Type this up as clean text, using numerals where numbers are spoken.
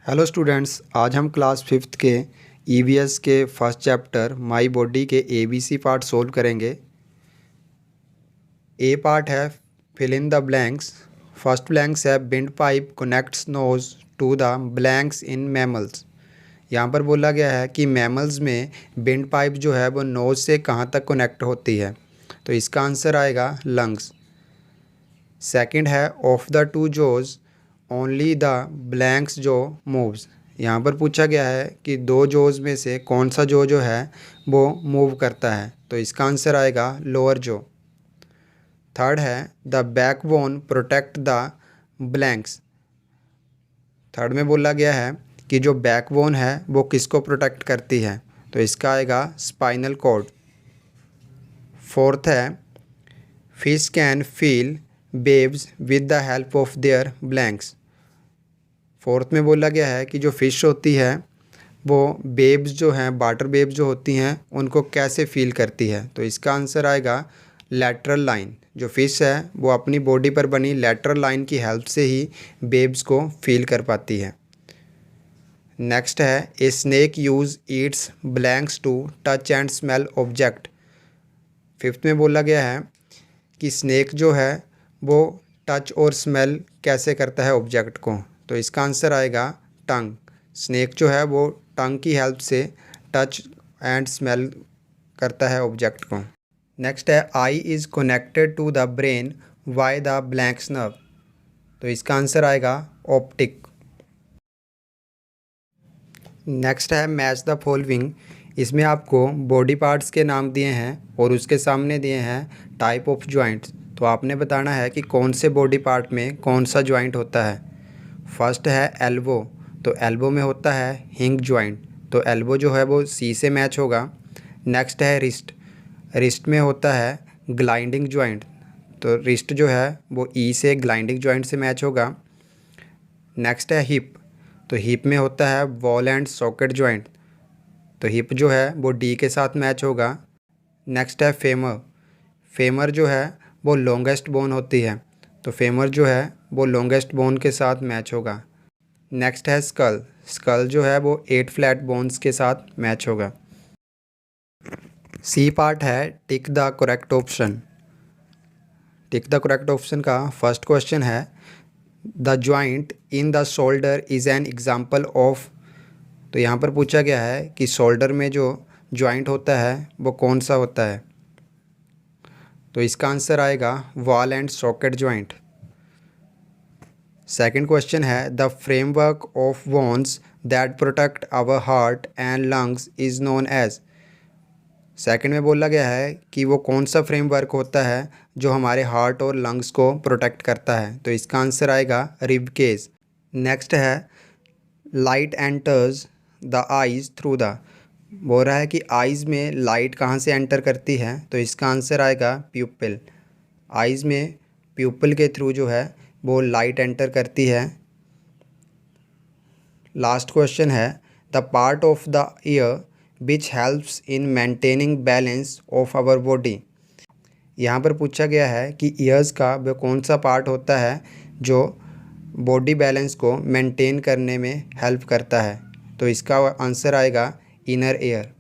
Hello students, आज हम class fifth के ईवीएस के फर्स्ट चैप्टर माई बॉडी के एबीसी पार्ट सोल्व करेंगे। ए पार्ट है fill in the blanks. First blanks है windpipe connects nose to the blanks in mammals. यहाँ पर बोला गया है कि मैमल्स में विंड पाइप जो है वो नोज से कहाँ तक कनेक्ट होती है, तो इसका आंसर आएगा लंग्स। सेकंड है of the two jaws only the blanks जो मूव्स। यहाँ पर पूछा गया है कि दो जोज में से कौन सा जो है वो मूव करता है, तो इसका आंसर आएगा लोअर जो। थर्ड है the backbone protect the blanks. Third में बोला गया है कि जो बैकबोन है वो किसको प्रोटेक्ट करती है, तो इसका आएगा स्पाइनल कॉर्ड। फोर्थ है fish can feel waves with the help of their blanks. Fourth में बोला गया है कि जो फ़िश होती है वो वेव्स जो हैं, वाटर वेव्स जो होती हैं, उनको कैसे फील करती है, तो इसका आंसर आएगा लैटरल लाइन। जो फ़िश है वो अपनी बॉडी पर बनी लैटरल लाइन की हेल्प से ही वेव्स को फील कर पाती है। नेक्स्ट है a snake uses its blanks to touch and smell object. Fifth में बोला गया है कि स्नेक जो है वो टच और स्मेल कैसे करता है ऑब्जेक्ट को, तो इसका आंसर आएगा टंग। स्नेक जो है वो टंग की हेल्प से टच एंड स्मेल करता है ऑब्जेक्ट को। नेक्स्ट है eye is connected to the brain via the blanks nerve, तो इसका आंसर आएगा ऑप्टिक। नेक्स्ट है मैच द फॉलोइंग। इसमें आपको बॉडी पार्ट्स के नाम दिए हैं और उसके सामने दिए हैं टाइप ऑफ जॉइंट्स, तो आपने बताना है कि कौन से बॉडी पार्ट में कौन सा जॉइंट होता है। फर्स्ट है एल्बो, तो एल्बो में होता है हिंग जॉइंट, तो एल्बो जो है वो सी से मैच होगा। नेक्स्ट है रिस्ट, रिस्ट में होता है ग्लाइंडिंग जॉइंट, तो रिस्ट जो है वो ई से ग्लाइंडिंग जॉइंट से मैच होगा। नेक्स्ट है हिप, तो हिप में होता है बॉल एंड सॉकेट जॉइंट, तो हिप जो है वो डी के साथ मैच होगा। नेक्स्ट है फेमर, फेमर जो है वो लॉन्गेस्ट बोन होती है, तो फेमर जो है वो लॉन्गेस्ट बोन के साथ मैच होगा। नेक्स्ट है स्कल, स्कल जो है वो 8 फ्लैट बोन्स के साथ मैच होगा। सी पार्ट है tick the correct option. Tick the correct option का फर्स्ट क्वेश्चन है the joint in the shoulder is an example of. तो यहाँ पर पूछा गया है कि शोल्डर में जो जॉइंट होता है वो कौन सा होता है, तो इसका आंसर आएगा ball and socket joint. Second question है the framework of bones that protect our heart and lungs is known as. Second में बोला गया है कि वो कौन सा फ्रेमवर्क होता है जो हमारे हार्ट और लंग्स को प्रोटेक्ट करता है, तो इसका आंसर आएगा रिब केज। नेक्स्ट है light enters the eyes through the. बोल रहा है कि आइज़ में लाइट कहाँ से एंटर करती है, तो इसका आंसर आएगा प्यूपिल। आइज़ में प्यूपिल के थ्रू जो है वो लाइट एंटर करती है। लास्ट क्वेश्चन है the part of the ear which helps in maintaining balance of our body. यहाँ पर पूछा गया है कि ईयर्स का वह कौन सा पार्ट होता है जो बॉडी बैलेंस को मेंटेन करने में हेल्प करता है, तो इसका आंसर आएगा इनर ईयर।